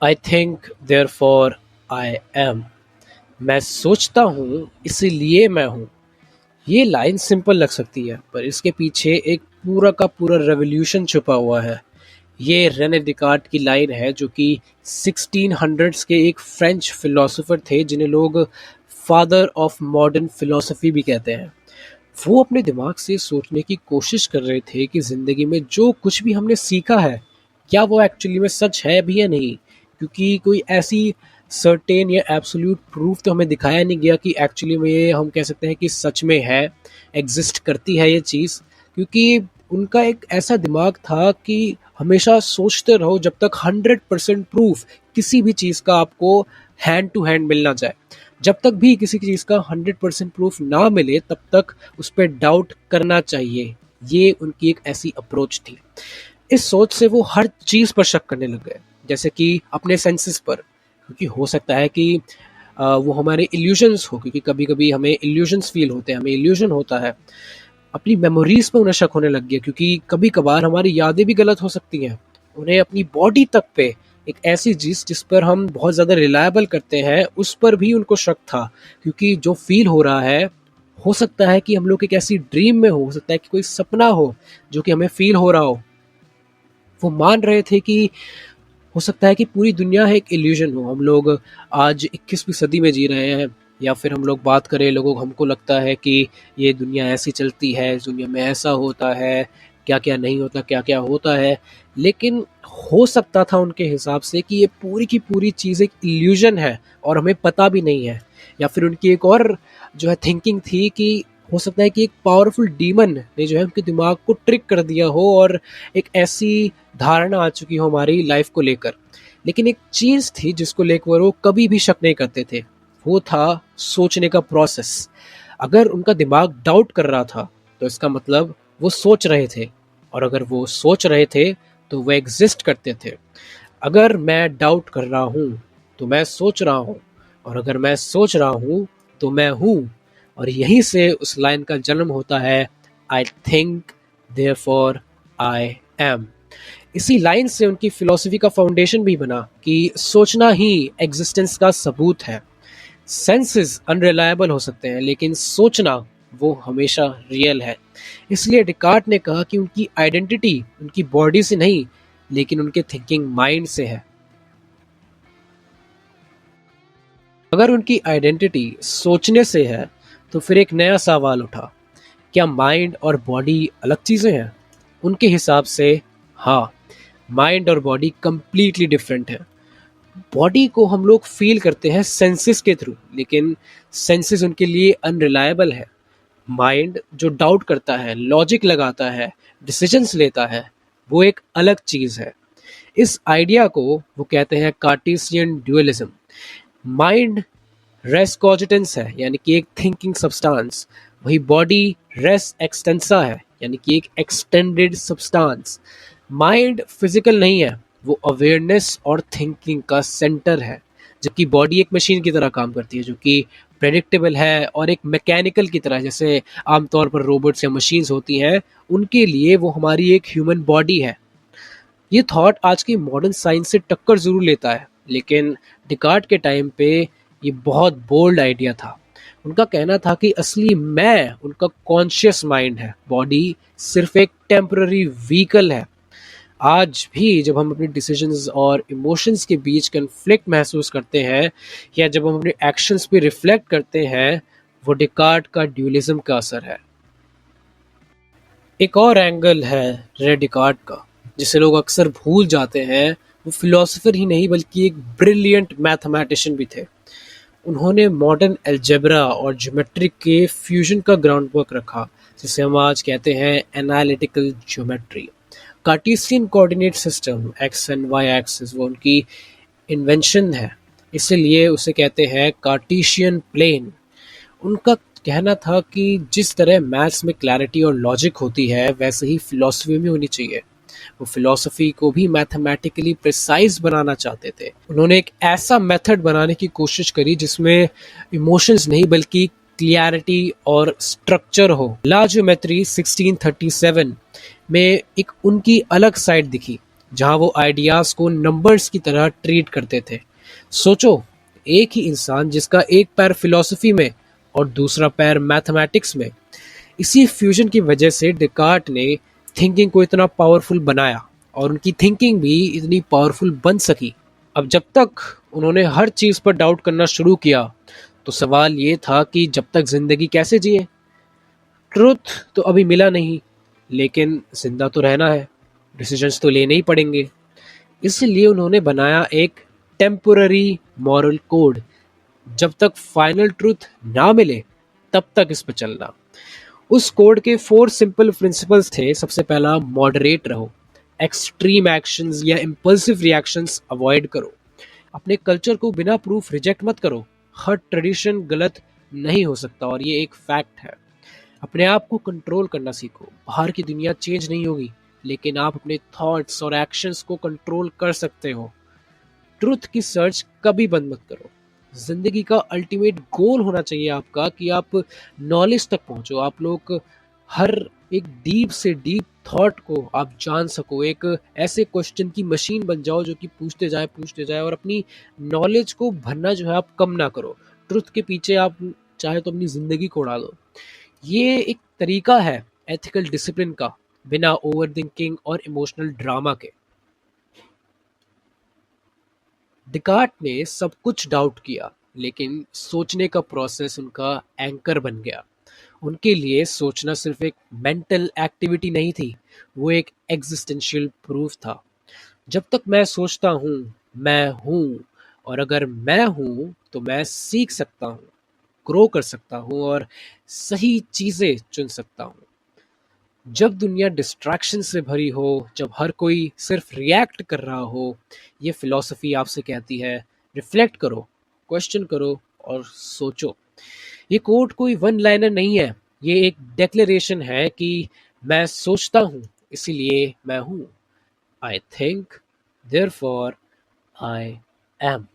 I think therefore I am. मैं सोचता हूँ इसीलिए मैं हूँ। ये लाइन सिंपल लग सकती है पर इसके पीछे एक पूरा का पूरा रेवोल्यूशन छुपा हुआ है। ये रेने डिकार्ट की लाइन है जो कि 1600s के एक फ्रेंच फिलोसोफर थे जिन्हें लोग फादर ऑफ मॉडर्न फिलोसफी भी कहते हैं। वो अपने दिमाग से सोचने की कोशिश कर रहे थे कि ज़िंदगी में जो कुछ भी हमने सीखा है क्या वो एक्चुअली में सच है भी या नहीं, क्योंकि कोई ऐसी सर्टेन या एब्सोल्यूट प्रूफ तो हमें दिखाया नहीं गया कि एक्चुअली में ये हम कह सकते हैं कि सच में है, एग्जिस्ट करती है ये चीज़। क्योंकि उनका एक ऐसा दिमाग था कि हमेशा सोचते रहो जब तक 100% प्रूफ किसी भी चीज़ का आपको हैंड टू हैंड मिल ना जाए। जब तक भी किसी चीज़ का 100% प्रूफ ना मिले तब तक उस पर डाउट करना चाहिए। ये उनकी एक ऐसी अप्रोच थी। इस सोच से वो हर चीज़ पर शक करने लग गए, जैसे कि अपने सेंसेस पर, क्योंकि हो सकता है कि वो हमारे इल्यूजन्स हो, क्योंकि कभी कभी हमें इल्यूजन्स फील होते हैं, हमें इल्यूजन होता है। अपनी मेमोरीज पे उन्हें शक होने लग गया, क्योंकि कभी कभार हमारी यादें भी गलत हो सकती हैं। उन्हें अपनी बॉडी तक पे, एक ऐसी चीज़ जिस पर हम बहुत ज़्यादा रिलायबल करते हैं, उस पर भी उनको शक था। क्योंकि जो फील हो रहा है, हो सकता है कि हम लोग एक ऐसी ड्रीम में हो सकता है कि कोई सपना हो जो कि हमें फील हो रहा हो। वो मान रहे थे कि हो सकता है कि पूरी दुनिया है एक इल्यूजन हो। हम लोग आज 21वीं सदी में जी रहे हैं, या फिर हम लोग बात करें लोगों, हमको लगता है कि ये दुनिया ऐसी चलती है, इस दुनिया में ऐसा होता है, क्या क्या नहीं होता, क्या क्या होता है। लेकिन हो सकता था उनके हिसाब से कि ये पूरी की पूरी चीज़ एक इल्यूजन है और हमें पता भी नहीं है। या फिर उनकी एक और जो है थिंकिंग थी कि हो सकता है कि एक पावरफुल डीमन ने जो है उनके दिमाग को ट्रिक कर दिया हो और एक ऐसी धारणा आ चुकी हो हमारी लाइफ को लेकर। लेकिन एक चीज़ थी जिसको लेकर वो कभी भी शक नहीं करते थे, वो था सोचने का प्रोसेस। अगर उनका दिमाग डाउट कर रहा था तो इसका मतलब वो सोच रहे थे, और अगर वो सोच रहे थे तो वो एग्जिस्ट करते थे। अगर मैं डाउट कर रहा हूँ तो मैं सोच रहा हूँ, और अगर मैं सोच रहा हूँ तो मैं हूँ। और यहीं से उस लाइन का जन्म होता है, I think therefore I am. इसी लाइन से उनकी फिलॉसफी का फाउंडेशन भी बना कि सोचना ही एग्जिस्टेंस का सबूत है। सेंसेस अनरिलायबल हो सकते हैं लेकिन सोचना वो हमेशा रियल है। इसलिए डिकार्ट ने कहा कि उनकी आइडेंटिटी उनकी बॉडी से नहीं लेकिन उनके थिंकिंग माइंड से है। अगर उनकी आइडेंटिटी सोचने से है तो फिर एक नया सवाल उठा, क्या माइंड और बॉडी अलग चीज़ें हैं? उनके हिसाब से हाँ, माइंड और बॉडी कंप्लीटली डिफरेंट है। बॉडी को हम लोग फील करते हैं सेंसेस के थ्रू, लेकिन सेंसेस उनके लिए अनरिलायबल है। माइंड जो डाउट करता है, लॉजिक लगाता है, डिसीजंस लेता है, वो एक अलग चीज़ है। इस आइडिया को वो कहते हैं कार्टेशियन ड्यूअलिज्म। माइंड रेस कॉजिटेंस है, यानी कि एक थिंकिंग सब्सटेंस, वही बॉडी रेस एक्सटेंसा है, यानी कि एक एक्सटेंडेड सब्सटेंस। माइंड फिजिकल नहीं है, वो अवेयरनेस और थिंकिंग का सेंटर है। जबकि बॉडी एक मशीन की तरह काम करती है जो कि प्रेडिक्टेबल है और एक मैकेनिकल की तरह, जैसे आमतौर पर रोबोट्स या मशीन्स होती हैं, उनके लिए वो हमारी एक ह्यूमन बॉडी है। ये थॉट आज की मॉडर्न साइंस से टक्कर जरूर लेता है, लेकिन डिकार्ट के टाइम पे ये बहुत बोल्ड आइडिया था। उनका कहना था कि असली मैं उनका कॉन्शियस माइंड है, बॉडी सिर्फ एक टेम्पररी व्हीकल है। आज भी जब हम अपने डिसीजंस और इमोशंस के बीच कन्फ्लिक्ट महसूस करते हैं, या जब हम अपने एक्शंस पे रिफ्लेक्ट करते हैं, वो डिकार्ट का ड्यूलिज्म का असर है। एक और एंगल है रे डिकार्ट का जिसे लोग अक्सर भूल जाते हैं। वो फिलोसोफर ही नहीं बल्कि एक ब्रिलियंट मैथमेटिशियन भी थे। उन्होंने मॉडर्न अलजेब्रा और ज्योमेट्री के फ्यूजन का ग्राउंड वर्क रखा, जिसे हम आज कहते हैं analytical geometry. Cartesian coordinate system, X and Y axis, वो उनकी इन्वेंशन है, इसीलिए उसे कहते हैं कार्टेशियन प्लेन। उनका कहना था कि जिस तरह मैथ्स में क्लैरिटी और लॉजिक होती है वैसे ही फिलॉसफी में होनी चाहिए। वो फिलॉसफी को भी मैथमेटिकली प्रिसाइज बनाना चाहते थे। उन्होंने एक ऐसा मेथड बनाने की कोशिश करी जिसमें इमोशंस नहीं बल्कि क्लियरिटी और स्ट्रक्चर हो। ला ज्योमेट्री 1637 में एक उनकी अलग साइड दिखी, जहां वो आइडियाज को नंबर्स की तरह ट्रीट करते थे। सोचो, एक ही इंसान जिसका एक पैर फिलॉसफी में और दूसरा पैर मैथमेटिक्स में, इसी फ्यूजन की वजह से डिकार्ट ने थिंकिंग को इतना पावरफुल बनाया और उनकी थिंकिंग भी इतनी पावरफुल बन सकी। अब जब तक उन्होंने हर चीज पर डाउट करना शुरू किया, तो सवाल ये था कि जब तक जिंदगी कैसे जिए। ट्रुथ तो अभी मिला नहीं, लेकिन जिंदा तो रहना है, डिसीजंस तो लेने ही पड़ेंगे। इसलिए उन्होंने बनाया एक टेम्पररी मॉरल कोड। जब तक फाइनल ट्रुथ ना मिले, तब तक इस पर चलना। उस कोड के 4 सिंपल प्रिंसिपल्स थे। सबसे पहला, मॉडरेट रहो, एक्सट्रीम एक्शंस या इम्पल्सिव रिएक्शंस अवॉइड करो, अपने कल्चर को बिना प्रूफ रिजेक्ट मत करो, हर ट्रेडिशन गलत नहीं हो सकता और ये एक फैक्ट है। अपने आप को कंट्रोल करना सीखो, बाहर की दुनिया चेंज नहीं होगी, लेकिन आप अपने थॉट्स और एक्शंस को कंट्रोल कर सकते हो। ट्रुथ की सर्च कभी बंद मत करो। जिंदगी का अल्टीमेट गोल होना चाहिए आपका कि आप नॉलेज तक पहुंचो, आप लोग हर एक डीप से डीप थॉट को आप जान सको, एक ऐसे क्वेश्चन की मशीन बन जाओ जो कि पूछते जाए और अपनी नॉलेज को भरना जो है आप कम ना करो। ट्रुथ के पीछे आप चाहे तो अपनी जिंदगी को उड़ा दो। ये एक तरीका है एथिकल डिसिप्लिन का, बिना ओवर थिंकिंग और इमोशनल ड्रामा के। डिकार्ट ने सब कुछ डाउट किया, लेकिन सोचने का प्रोसेस उनका एंकर बन गया। उनके लिए सोचना सिर्फ एक मेंटल एक्टिविटी नहीं थी, वो एक एग्जिस्टेंशियल प्रूफ था। जब तक मैं सोचता हूँ, मैं हूँ, और अगर मैं हूँ तो मैं सीख सकता हूँ, ग्रो कर सकता हूँ और सही चीजें चुन सकता हूँ। जब दुनिया डिस्ट्रैक्शन से भरी हो, जब हर कोई सिर्फ रिएक्ट कर रहा हो, ये फिलॉसफी आपसे कहती है, रिफ्लेक्ट करो, क्वेश्चन करो और सोचो। ये कोट कोई वन लाइनर नहीं है, ये एक डेक्लेरेशन है कि मैं सोचता हूँ, इसीलिए मैं हूँ। I think, therefore I am.